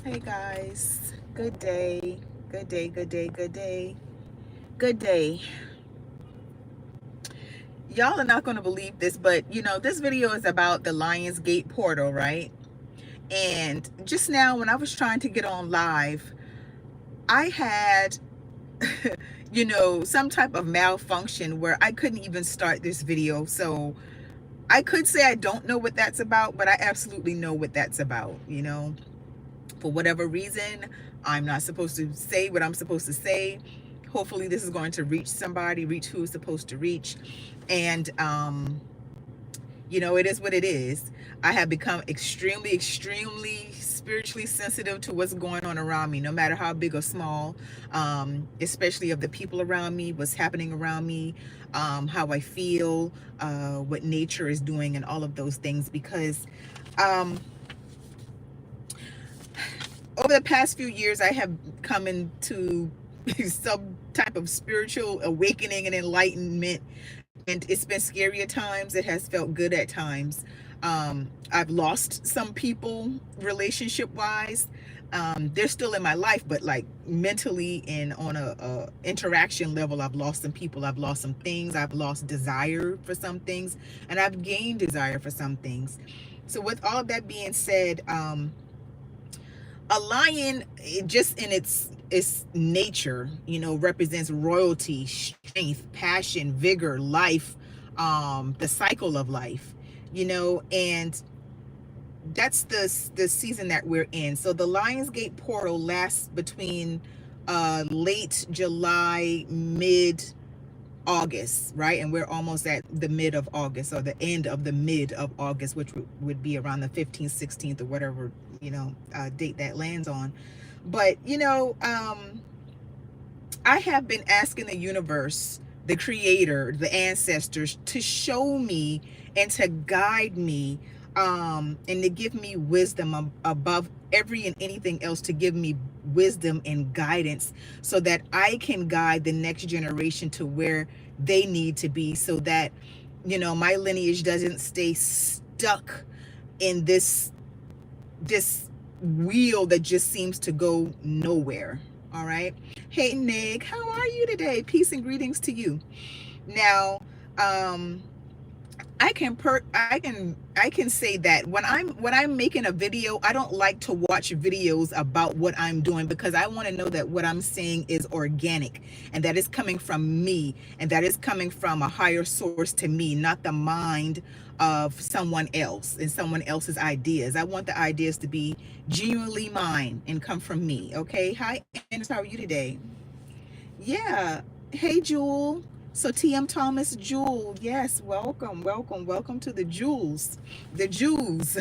Hey guys, good day, good day, good day, good day, good day. Y'all are not going to believe this, but this video is about the Lionsgate portal, right? And just now, when I was trying to get on live, I had, some type of malfunction where I couldn't even start this video. So I could say I don't know what that's about, but I absolutely know what that's about. For whatever reason, I'm not supposed to say what I'm supposed to say. Hopefully this is going to reach somebody, reach who is supposed to reach. And it is what it is. I have become extremely spiritually sensitive to what's going on around me, no matter how big or small, especially of the people around me, what's happening around me, how I feel, what nature is doing, and all of those things. Because um, over the past few years, I have come into some type of spiritual awakening and enlightenment, and it's been scary at times. It has felt good at times. I've lost some people relationship wise. They're still in my life, but like mentally and on a interaction level, I've lost some people. I've lost some things. I've lost desire for some things, and I've gained desire for some things. So with all of that being said, a lion, just in its nature, represents royalty, strength, passion, vigor, life, the cycle of life, and that's the season that we're in. So the Lionsgate portal lasts between late July, mid August, right? And we're almost at the mid of August, or the end of the mid of August, which would be around the 15th, 16th, or whatever, date that lands on. But, I have been asking the universe, the creator, the ancestors to show me and to guide me, and to give me wisdom above every and anything else, to give me wisdom and guidance so that I can guide the next generation to where they need to be, so that my lineage doesn't stay stuck in this wheel that just seems to go nowhere. All right. Hey Nick, how are you today? Peace and greetings to you. Now, I can say that when I'm making a video, I don't like to watch videos about what I'm doing, because I want to know that what I'm saying is organic, and that is coming from me, and that is coming from a higher source to me, not the mind of someone else and someone else's ideas. I want the ideas to be genuinely mine and come from me. Okay. Hi, Anders, how are you today? Yeah. Hey, Jewel. So TM Thomas, Jewel. Yes, welcome, welcome, welcome to the Jewels. The Jews.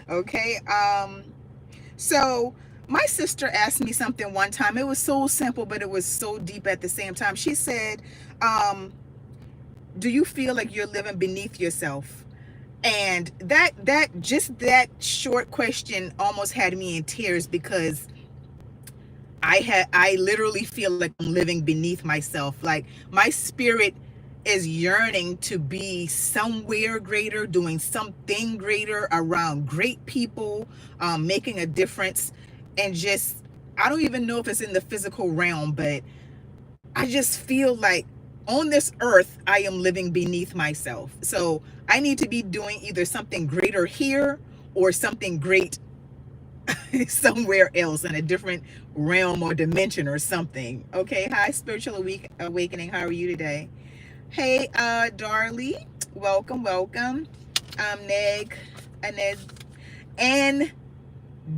Okay. So my sister asked me something one time. It was so simple, but it was so deep at the same time. She said, um, do you feel like you're living beneath yourself? And that short question almost had me in tears, because I literally feel like I'm living beneath myself. Like my spirit is yearning to be somewhere greater, doing something greater, around great people, making a difference. And just, I don't even know if it's in the physical realm, but I just feel like on this earth, I am living beneath myself. So I need to be doing either something greater here or something great somewhere else, in a different realm or dimension or something. Okay. Hi, spiritual awakening. How are you today? Hey, Darlie. Welcome, welcome. Neg, Aned, and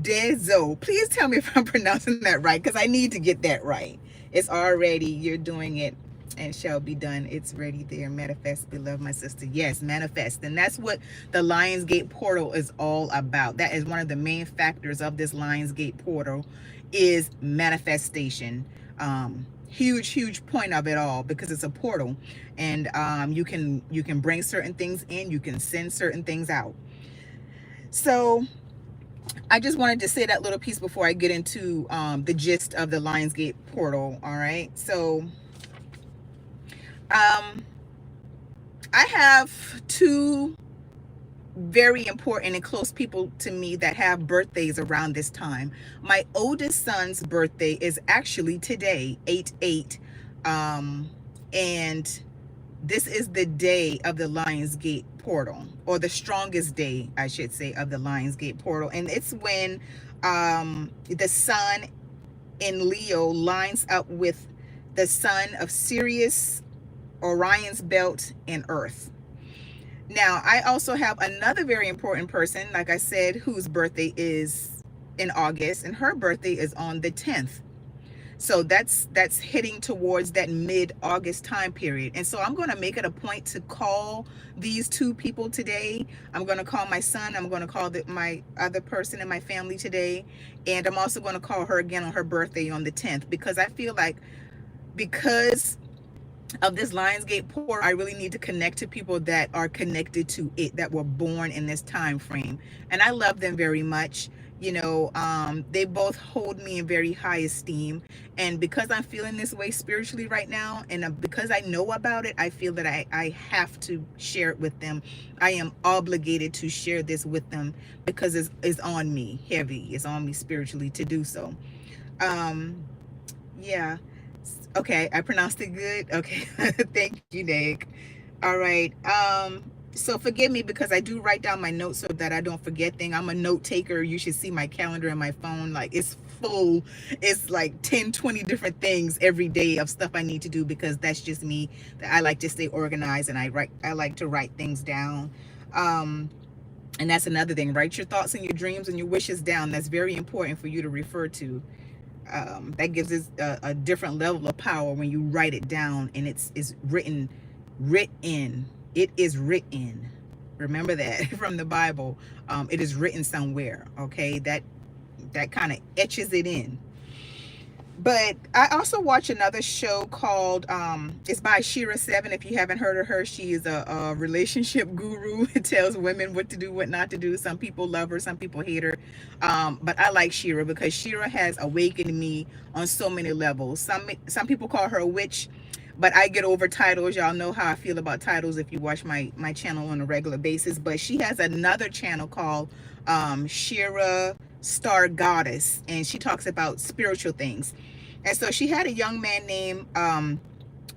Dezo. Please tell me if I'm pronouncing that right, because I need to get that right. It's already, you're doing it, and shall be done. It's ready there. Manifest, beloved, my sister. Yes, manifest. And that's what the Lionsgate portal is all about. That is one of the main factors of this Lionsgate portal, is manifestation. Huge point of it all, because it's a portal, and you can bring certain things in, you can send certain things out. So I just wanted to say that little piece before I get into the gist of the Lionsgate portal. All right. So um, I have two very important and close people to me that have birthdays around this time. My oldest son's birthday is actually today, 8/8. And this is the day of the Lionsgate portal, or the strongest day, I should say, of the Lionsgate portal. And it's when the sun in Leo lines up with the sun of Sirius, Orion's belt, and Earth. Now, I also have another very important person, like I said, whose birthday is in August, and her birthday is on the 10th. So that's hitting towards that mid-August time period. And so I'm going to make it a point to call these two people today. I'm going to call my son. I'm going to call my other person in my family today. And I'm also going to call her again on her birthday on the 10th, because I feel like, because of this Lionsgate portal, I really need to connect to people that are connected to it, that were born in this time frame. And I love them very much. You know, they both hold me in very high esteem. And because I'm feeling this way spiritually right now, and because I know about it, I feel that I have to share it with them. I am obligated to share this with them, because it's on me heavy. It's on me spiritually to do so. Yeah. Okay, I pronounced it good. Okay, thank you, Nick. All right. So forgive me, because I do write down my notes so that I don't forget things. I'm a note taker. You should see my calendar in my phone. Like, it's full. It's like 10, 20 different things every day of stuff I need to do, because that's just me. I like to stay organized, and I like to write things down. And that's another thing. Write your thoughts and your dreams and your wishes down. That's very important for you to refer to. That gives us a different level of power when you write it down, and it's written. It is written. Remember that from the Bible. It is written somewhere. Okay, that kind of etches it in. But I also watch another show called, it's by Shira 7. If you haven't heard of her, she is a relationship guru. It tells women what to do, what not to do. Some people love her, some people hate her. But I like Shira, because Shira has awakened me on so many levels. Some people call her a witch, but I get over titles. Y'all know how I feel about titles if you watch my channel on a regular basis. But she has another channel called Shira Star Goddess, and she talks about spiritual things. And so she had a young man named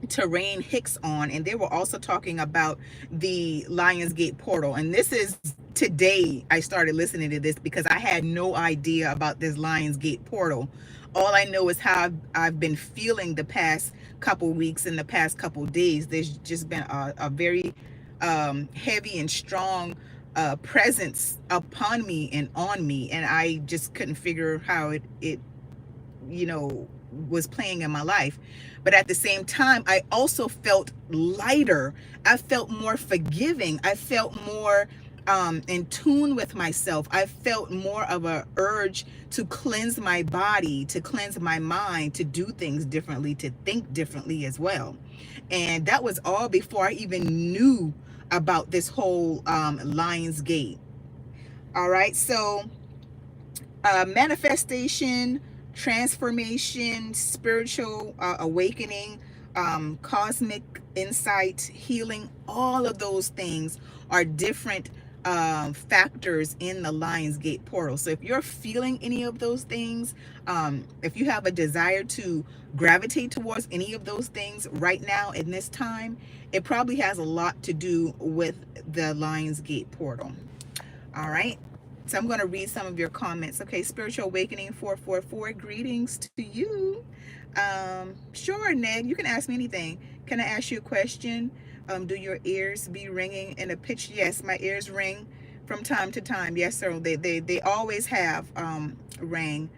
Terrain Hicks on, and they were also talking about the Lionsgate portal. And this is today I started listening to this, because I had no idea about this Lionsgate portal. All I know is how I've been feeling the past couple weeks and the past couple days. There's just been a very heavy and strong presence upon me and on me, and I just couldn't figure how it you know, was playing in my life. But at the same time, I also felt lighter. I felt more forgiving. I felt more in tune with myself. I felt more of a urge to cleanse my body, to cleanse my mind, to do things differently, to think differently as well. And that was all before I even knew about this whole Lionsgate. All right, so manifestation, transformation, spiritual awakening, cosmic insight, healing, all of those things are different factors in the Lionsgate portal. So if you're feeling any of those things, if you have a desire to gravitate towards any of those things right now in this time, it probably has a lot to do with the Lionsgate portal. All right. So I'm going to read some of your comments. Okay, Spiritual Awakening 444, greetings to you. Sure, Ned, you can ask me anything. Can I ask you a question? Do your ears be ringing in a pitch? Yes, my ears ring from time to time. Yes, sir. They always have rang.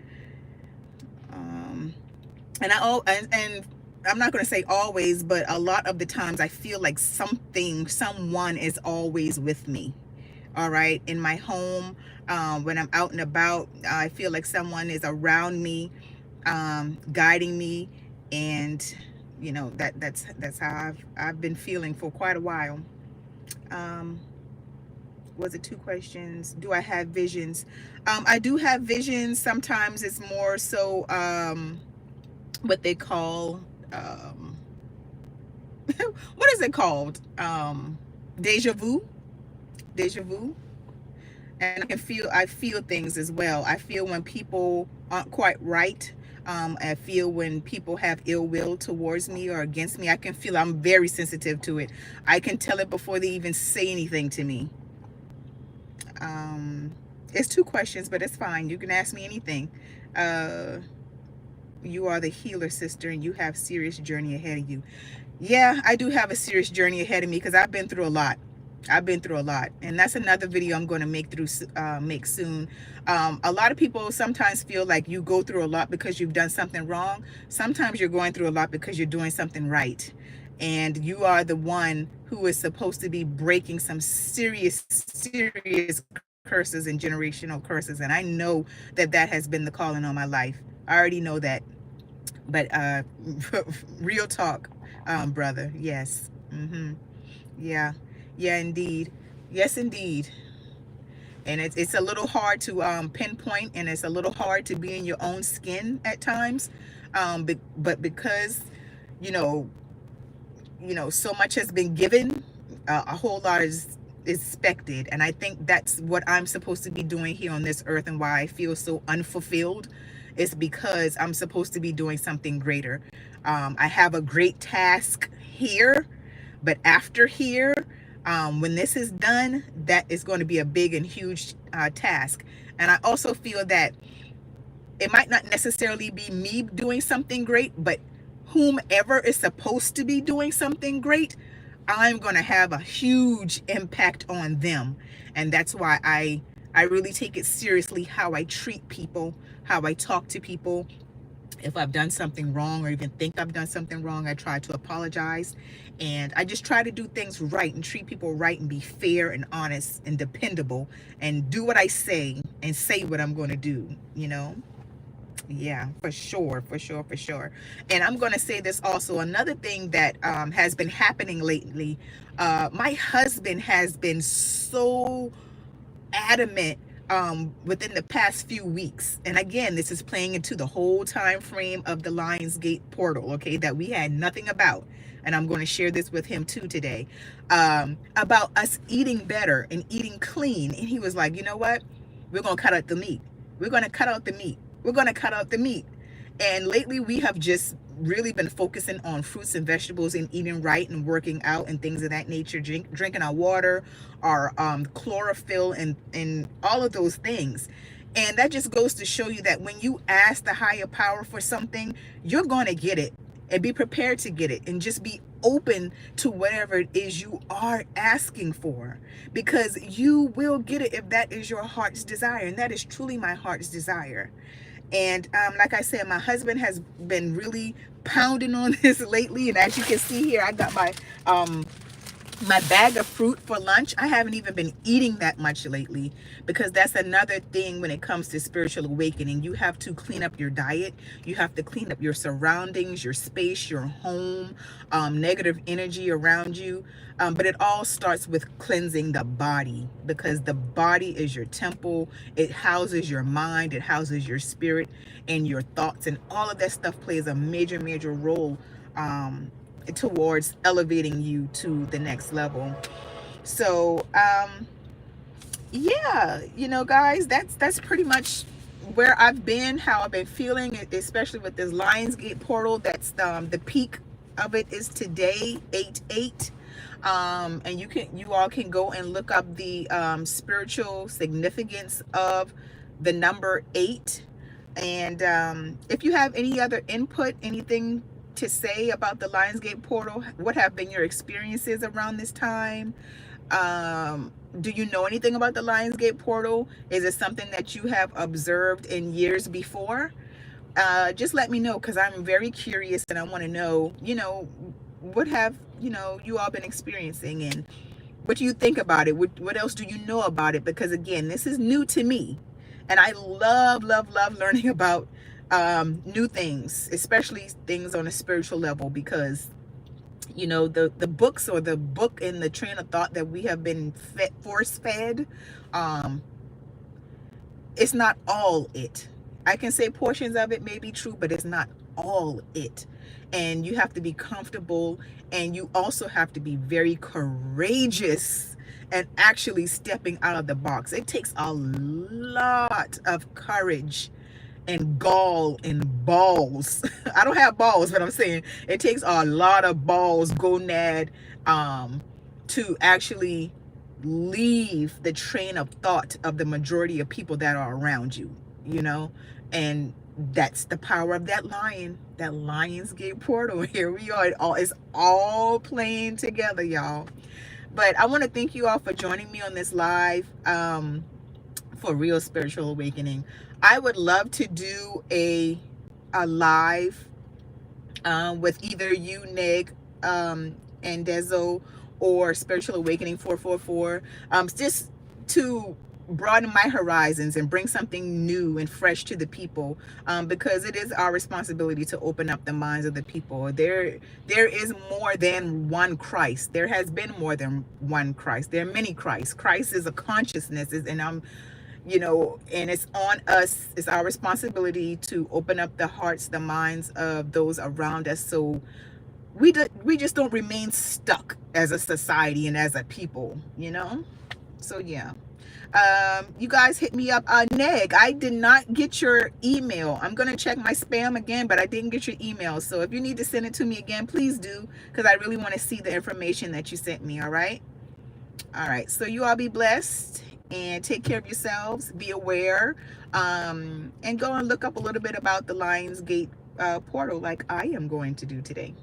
And I'm not going to say always, but a lot of the times I feel like someone is always with me. All right, in my home, when I'm out and about, I feel like someone is around me, guiding me, and you know, that's how I've been feeling for quite a while. Was it 2 questions? Do I have visions? I do have visions. Sometimes it's more so what they call what is it called? Deja vu. And I feel things as well. I feel when people aren't quite right. I feel when people have ill will towards me or against me. I can feel, I'm very sensitive to it. I can tell it before they even say anything to me. um it's two questions, but it's fine, you can ask me anything. uh you are the healer, sister, and you have serious journey ahead of you. Yeah, I do have a serious journey ahead of me because I've been through a lot. I've been through a lot, and that's another video I'm going to make soon. A lot of people sometimes feel like you go through a lot because you've done something wrong. Sometimes you're going through a lot because you're doing something right, and you are the one who is supposed to be breaking some serious curses and generational curses. And I know that that has been the calling on my life. I already know that. But real talk, brother. Yes. Yeah. Yeah, indeed. Yes, indeed. And it's a little hard to pinpoint, and it's a little hard to be in your own skin at times. But because, you know, so much has been given, a whole lot is expected. And I think that's what I'm supposed to be doing here on this earth, and why I feel so unfulfilled is because I'm supposed to be doing something greater. I have a great task here, but after here, when this is done, that is going to be a big and huge task. And I also feel that it might not necessarily be me doing something great, but whomever is supposed to be doing something great, I'm going to have a huge impact on them. And that's why I really take it seriously how I treat people, how I talk to people. If I've done something wrong or even think I've done something wrong, I try to apologize. And I just try to do things right and treat people right and be fair and honest and dependable and do what I say and say what I'm going to do, you know? Yeah, for sure, for sure, for sure. And I'm going to say this also. Another thing that has been happening lately, my husband has been so adamant within the past few weeks. And again, this is playing into the whole time frame of the Lionsgate portal, okay, that we had nothing about. And I'm going to share this with him too today, about us eating better and eating clean. And he was like, you know what? We're going to cut out the meat. We're going to cut out the meat. We're going to cut out the meat. And lately we have just really been focusing on fruits and vegetables and eating right and working out and things of that nature, drinking our water, our chlorophyll, and all of those things. And that just goes to show you that when you ask the higher power for something, you're going to get it, and be prepared to get it, and just be open to whatever it is you are asking for, because you will get it if that is your heart's desire. And that is truly my heart's desire. And like I said, my husband has been really pounding on this lately. And as you can see here, I got my bag of fruit for lunch. I haven't even been eating that much lately, because that's another thing when it comes to spiritual awakening. You have to clean up your diet. You have to clean up your surroundings, your space, your home, negative energy around you. But it all starts with cleansing the body, because the body is your temple. It houses your mind, it houses your spirit and your thoughts, and all of that stuff plays a major role towards elevating you to the next level. So yeah, you know, guys, that's pretty much where I've been, how I've been feeling, especially with this Lionsgate portal. That's the peak of it is today, 8/8. And you all can go and look up the spiritual significance of the number 8. And if you have any other input, anything to say about the Lionsgate portal, what have been your experiences around this time? Do you know anything about the Lionsgate portal? Is it something that you have observed in years before? Just let me know, because I'm very curious, and I want to know, you know, what have, you know, you all been experiencing, and what do you think about it? What else do you know about it? Because again, this is new to me, and I love learning about new things, especially things on a spiritual level, because you know, the books, or the book and the train of thought that we have been force fed, it's not all it. I can say portions of it may be true, but it's not all it. And you have to be comfortable, and you also have to be very courageous and actually stepping out of the box. It takes a lot of courage and gall and balls. I don't have balls, but I'm saying it takes a lot of balls, gonad, to actually leave the train of thought of the majority of people that are around you, you know? And that's the power of that lion, that Lion's Gate portal. Here we are. It's all playing together, y'all. But I want to thank you all for joining me on this live. For Real Spiritual Awakening. I would love to do a live with either you, Neg, and Dezo, or Spiritual Awakening 444, just to broaden my horizons and bring something new and fresh to the people, because it is our responsibility to open up the minds of the people. There is more than one Christ. There has been more than one Christ. There are many Christs. Christ is a consciousness, and and it's on us. It's our responsibility to open up the hearts, the minds of those around us, so we just don't remain stuck as a society and as a people, So yeah, you guys hit me up. Neg, I did not get your email. I'm gonna check my spam again, but I didn't get your email. So if you need to send it to me again, please do, because I really want to see the information that you sent me. All right, so you all be blessed and take care of yourselves. Be aware, and go and look up a little bit about the Lions Gate portal, like I am going to do today.